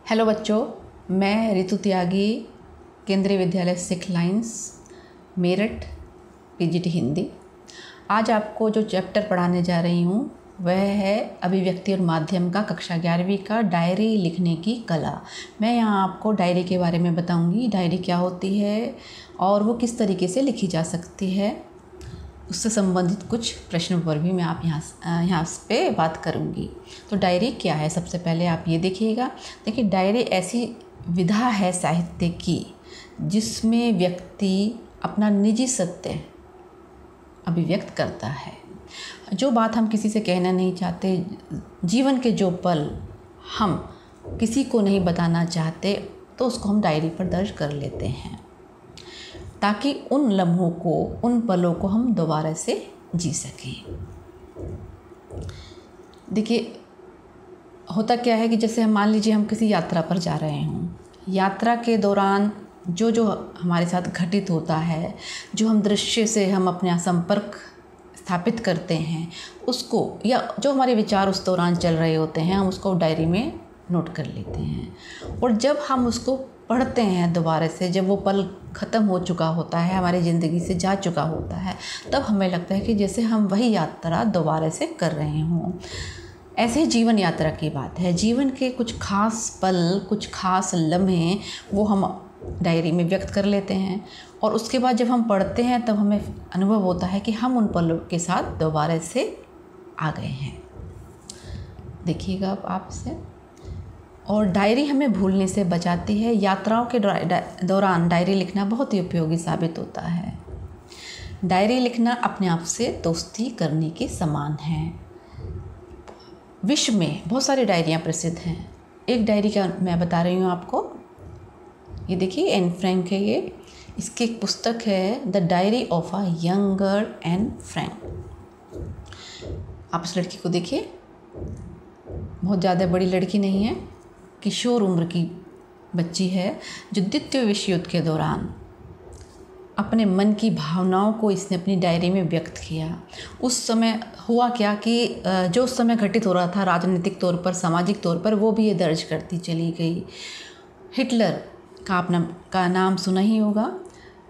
Hello बच्चों, मैं रितु त्यागी, केंद्रीय विद्यालय six lines, Meerut, PGT Hindi. आज आपको जो चैप्टर पढ़ाने जा रही हूँ वह है अभिव्यक्ति और माध्यम का कक्षा 11वीं का डायरी लिखने की कला। मैं यहाँ आपको डायरी के बारे में बताऊँगी, डायरी क्या होती है और वो किस तरीके से लिखी जा सकती है, उससे संबंधित कुछ प्रश्नों पर भी मैं आप यहाँ पे बात करूँगी। तो डायरी क्या है, सबसे पहले आप ये देखिएगा। देखिए, डायरी ऐसी विधा है साहित्य की जिसमें व्यक्ति अपना निजी सत्य अभिव्यक्त करता है। जो बात हम किसी से कहना नहीं चाहते, जीवन के जो पल हम किसी को नहीं बताना चाहते, तो उसको हम डायरी पर दर्ज कर लेते हैं ताकि उन लम्हों को, उन पलों को हम दोबारा से जी सकें। देखिए, होता क्या है कि जैसे हम मान लीजिए हम किसी यात्रा पर जा रहे हों, यात्रा के दौरान जो जो हमारे साथ घटित होता है, जो हम दृश्य से हम अपना संपर्क स्थापित करते हैं, उसको या जो हमारे विचार उस दौरान चल रहे होते हैं, हम उसको डायरी में नोट कर लेते हैं। और जब हम उसको पढ़ते हैं दोबारा से, जब वो पल ख़त्म हो चुका होता है, हमारी ज़िंदगी से जा चुका होता है, तब हमें लगता है कि जैसे हम वही यात्रा दोबारा से कर रहे हों। ऐसे ही जीवन यात्रा की बात है। जीवन के कुछ खास पल, कुछ खास लम्हे वो हम डायरी में व्यक्त कर लेते हैं और उसके बाद जब हम पढ़ते हैं तब हमें अनुभव होता है कि हम उन पलों के साथ दोबारा से आ गए हैं। देखिएगा आपसे। और डायरी हमें भूलने से बचाती है। यात्राओं के दौरान डायरी लिखना बहुत ही उपयोगी साबित होता है। डायरी लिखना अपने आप से दोस्ती करने के समान है। विश्व में बहुत सारी डायरियाँ प्रसिद्ध हैं। एक डायरी का मैं बता रही हूँ आपको। ये देखिए, एन फ्रैंक है ये। इसकी एक पुस्तक है the diary of a young girl Anne Frank. आप इस लड़की को देखिए, बहुत ज़्यादा बड़ी लड़की नहीं है, किशोर उम्र की बच्ची है जो द्वितीय विश्व युद्ध के दौरान अपने मन की भावनाओं को इसने अपनी डायरी में व्यक्त किया। उस समय हुआ क्या कि जो उस समय घटित हो रहा था राजनीतिक तौर पर, सामाजिक तौर पर, वो भी ये दर्ज करती चली गई। हिटलर का नाम सुना ही होगा।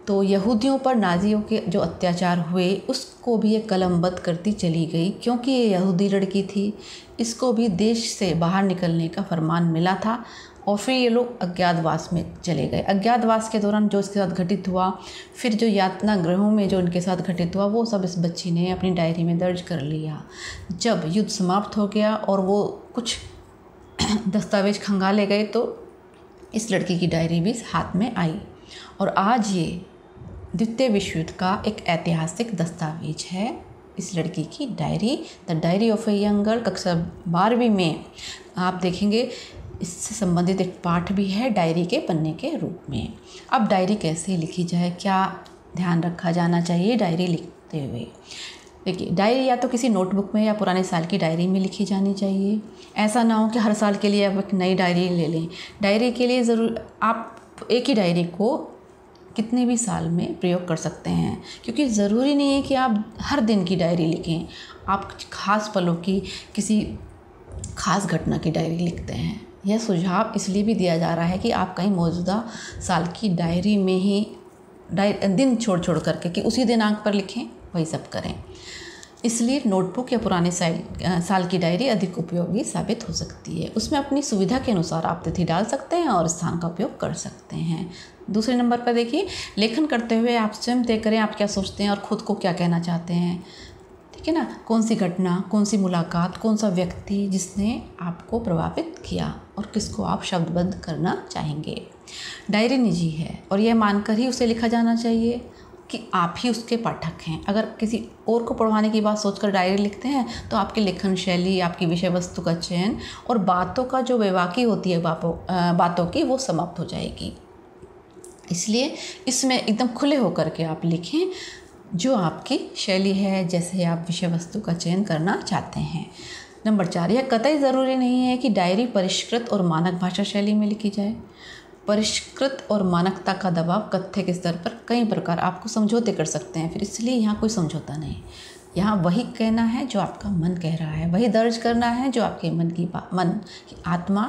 तो यहूदियों पर नाज़ियों के जो अत्याचार हुए उसको भी ये कलमबद्ध करती चली गई। क्योंकि ये यहूदी लड़की थी, इसको भी देश से बाहर निकलने का फरमान मिला था और फिर ये लोग अज्ञातवास में चले गए। अज्ञातवास के दौरान जो इसके साथ घटित हुआ, फिर जो यातना गृहों में जो इनके साथ घटित हुआ, वो सब इस बच्ची ने अपनी डायरी में दर्ज कर लिया। जब युद्ध समाप्त हो गया और वो कुछ दस्तावेज खंगाले गए तो इस लड़की की डायरी भी हाथ में आई। और आज ये द्वितीय विश्व युद्ध का एक ऐतिहासिक दस्तावेज है, इस लड़की की diary, the diary of a young girl. कक्षा 12वीं में आप देखेंगे इससे संबंधित एक पाठ भी है डायरी के पन्ने के रूप में। अब डायरी कैसे लिखी जाए, क्या ध्यान रखा जाना चाहिए डायरी लिखते हुए। देखिए, डायरी या तो किसी नोटबुक में या पुराने साल की डायरी में लिखी जानी चाहिए। ऐसा ना हो कि हर साल के लिए आप एक नई डायरी ले लें। डायरी के लिए ज़रूर आप एक ही डायरी को कितने भी साल में प्रयोग कर सकते हैं, क्योंकि ज़रूरी नहीं है कि आप हर दिन की डायरी लिखें। आप खास पलों की, किसी खास घटना की डायरी लिखते हैं। यह सुझाव इसलिए भी दिया जा रहा है कि आप कहीं मौजूदा साल की डायरी में ही दिन छोड़ करके कि उसी दिनांक पर लिखें, वही सब करें। इसलिए नोटबुक या पुराने साल की डायरी अधिक उपयोगी साबित हो सकती है। उसमें अपनी सुविधा के अनुसार आप तिथि डाल सकते हैं और स्थान का उपयोग कर सकते हैं। दूसरे नंबर पर देखिए, लेखन करते हुए आप स्वयं तय करें आप क्या सोचते हैं और ख़ुद को क्या कहना चाहते हैं। ठीक है ना, कौन सी घटना, कौन सी मुलाकात, कौन सा व्यक्ति जिसने आपको प्रभावित किया और किसको आप शब्दबद्ध करना चाहेंगे। डायरी निजी है और यह मानकर ही उसे लिखा जाना चाहिए कि आप ही उसके पाठक हैं। अगर किसी और को पढ़वाने की बात सोचकर डायरी लिखते हैं तो आपकी लेखन शैली, आपकी विषय वस्तु का चयन और बातों का जो बेबाकी होती है बातों की, वो समाप्त हो जाएगी। इसलिए इसमें एकदम खुले होकर के आप लिखें जो आपकी शैली है, जैसे आप विषय वस्तु का चयन करना चाहते हैं। नंबर 4, यह कतई ज़रूरी नहीं है कि डायरी परिष्कृत और मानक भाषा शैली में लिखी जाए। परिष्कृत और मानकता का दबाव कथ्य के स्तर पर कई प्रकार आपको समझौते कर सकते हैं, फिर इसलिए यहाँ कोई समझौता नहीं। यहाँ वही कहना है जो आपका मन कह रहा है, वही दर्ज करना है जो आपके मन की आत्मा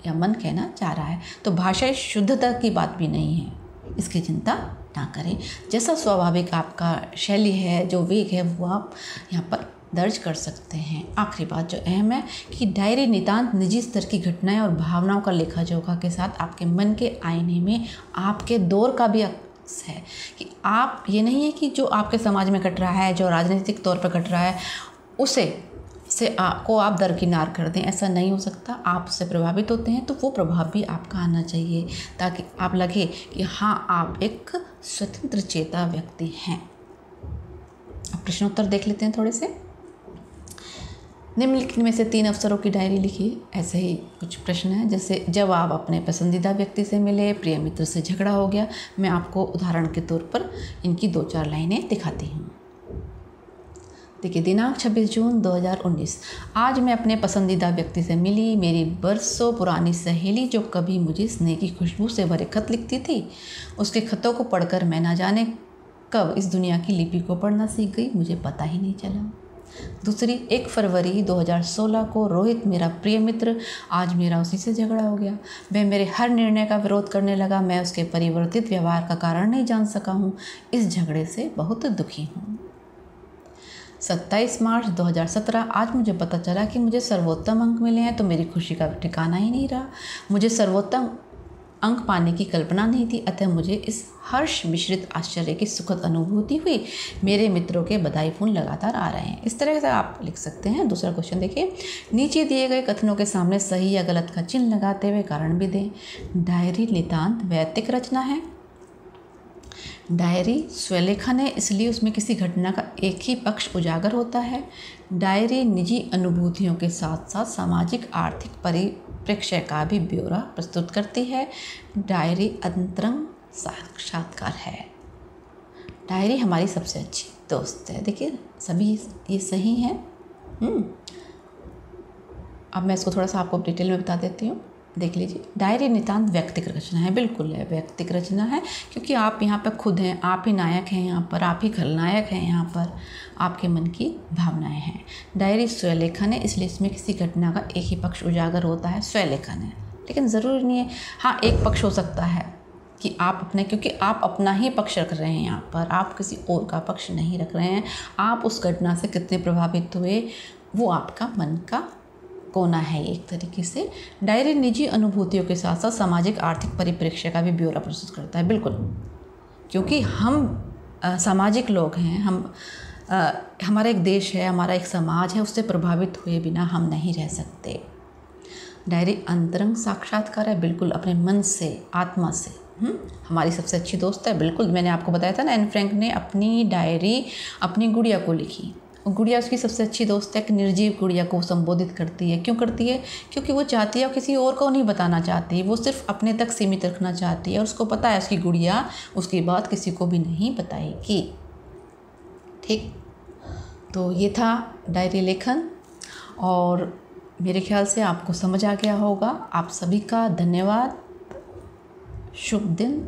या मन कहना चाह रहा है। तो भाषा शुद्धता की बात भी नहीं है, इसकी चिंता ना करें। जैसा स्वाभाविक आपका शैली है, जो वेग है, वो आप यहाँ पर दर्ज कर सकते हैं। आखिरी बात जो अहम है कि डायरी नितांत निजी स्तर की घटनाएं और भावनाओं का लेखा जोखा के साथ आपके मन के आईने में आपके दौर का भी अक्स है। कि आप, ये नहीं है कि जो आपके समाज में घट रहा है, जो राजनीतिक तौर पर घट रहा है, उसे आपको आप दरकिनार कर दें, ऐसा नहीं हो सकता। आप उससे प्रभावित होते हैं तो वो प्रभाव भी आपका आना चाहिए, ताकि आप लगे कि हाँ, आप एक स्वतंत्र चेता व्यक्ति हैं। अब प्रश्नोत्तर देख लेते हैं थोड़े से। निम्नलिखित में से 3 अवसरों की डायरी लिखिए। ऐसे ही कुछ प्रश्न हैं, जैसे जब आप अपने पसंदीदा व्यक्ति से मिले, प्रिय मित्र से झगड़ा हो गया। मैं आपको उदाहरण के तौर पर इनकी 2-4 लाइनें दिखाती हूँ। देखिए, दिनांक 26 जून 2019। आज मैं अपने पसंदीदा व्यक्ति से मिली। मेरी बरसों पुरानी सहेली, जो कभी मुझे स्नेह की खुशबू से भरे खत लिखती थी, उसके खतों को पढ़कर मैं ना जाने कब इस दुनिया की लिपि को पढ़ना सीख गई, मुझे पता ही नहीं चला। दूसरी, 1 फरवरी 2016 को रोहित, मेरा प्रिय मित्र, आज मेरा उसी से झगड़ा हो गया। वह मेरे हर निर्णय का विरोध करने लगा। मैं उसके परिवर्तित व्यवहार का कारण नहीं जान सका हूँ। इस झगड़े से बहुत दुखी हूँ। 27 मार्च 2017। आज मुझे पता चला कि मुझे सर्वोत्तम अंक मिले हैं, तो मेरी खुशी का ठिकाना ही नहीं रहा। मुझे सर्वोत्तम अंक पाने की कल्पना नहीं थी, अतः मुझे इस हर्ष मिश्रित आश्चर्य की सुखद अनुभूति हुई। मेरे मित्रों के बधाई फोन लगातार आ रहे हैं। इस तरह से आप लिख सकते हैं। दूसरा क्वेश्चन देखिए, नीचे दिए गए कथनों के सामने सही या गलत का चिन्ह लगाते हुए कारण भी दें। डायरी नितांत वैयक्तिक रचना है। डायरी स्वलेखन है, इसलिए उसमें किसी घटना का एक ही पक्ष उजागर होता है। डायरी निजी अनुभूतियों के साथ साथ सामाजिक आर्थिक परिप्रेक्ष्य का भी ब्यौरा प्रस्तुत करती है। डायरी अंतरंग साक्षात्कार है। डायरी हमारी सबसे अच्छी दोस्त है। देखिए, सभी ये सही हैं। अब मैं इसको थोड़ा सा आपको डिटेल में बता देती हूँ। देख लीजिए, डायरी नितांत व्यक्तिगत रचना है। बिल्कुल है, व्यक्तिगत रचना है, क्योंकि आप यहाँ पर खुद हैं, आप ही नायक हैं यहाँ पर, आप ही खलनायक हैं यहाँ पर, आपके मन की भावनाएं हैं। डायरी स्वलेखन है, इसलिए इसमें किसी घटना का एक ही पक्ष उजागर होता है। स्वलेखन है, लेकिन ज़रूरी नहीं है। हाँ, एक पक्ष हो सकता है कि आप अपने, क्योंकि आप अपना ही पक्ष रख रहे हैं यहाँ पर, आप किसी और का पक्ष नहीं रख रहे हैं। आप उस घटना से कितने प्रभावित हुए, वो आपका मन का कोना है एक तरीके से। डायरी निजी अनुभूतियों के साथ साथ सामाजिक आर्थिक परिप्रेक्ष्य का भी ब्यौरा प्रस्तुत करता है। बिल्कुल, क्योंकि हम सामाजिक लोग हैं, हमारा एक देश है, हमारा एक समाज है, उससे प्रभावित हुए बिना हम नहीं रह सकते। डायरी अंतरंग साक्षात्कार है। बिल्कुल, अपने मन से, आत्मा से। हमारी सबसे अच्छी दोस्त है। बिल्कुल, मैंने आपको बताया था ना, एन फ्रैंक ने अपनी डायरी अपनी गुड़िया को लिखी। गुड़िया उसकी सबसे अच्छी दोस्त है। एक निर्जीव गुड़िया को संबोधित करती है। क्यों करती है? क्योंकि वो चाहती है, किसी और को नहीं बताना चाहती, वो सिर्फ अपने तक सीमित रखना चाहती है, और उसको पता है उसकी गुड़िया उसकी बात किसी को भी नहीं बताएगी। ठीक, तो ये था डायरी लेखन, और मेरे ख्याल से आपको समझ आ गया होगा। आप सभी का धन्यवाद। शुभ दिन।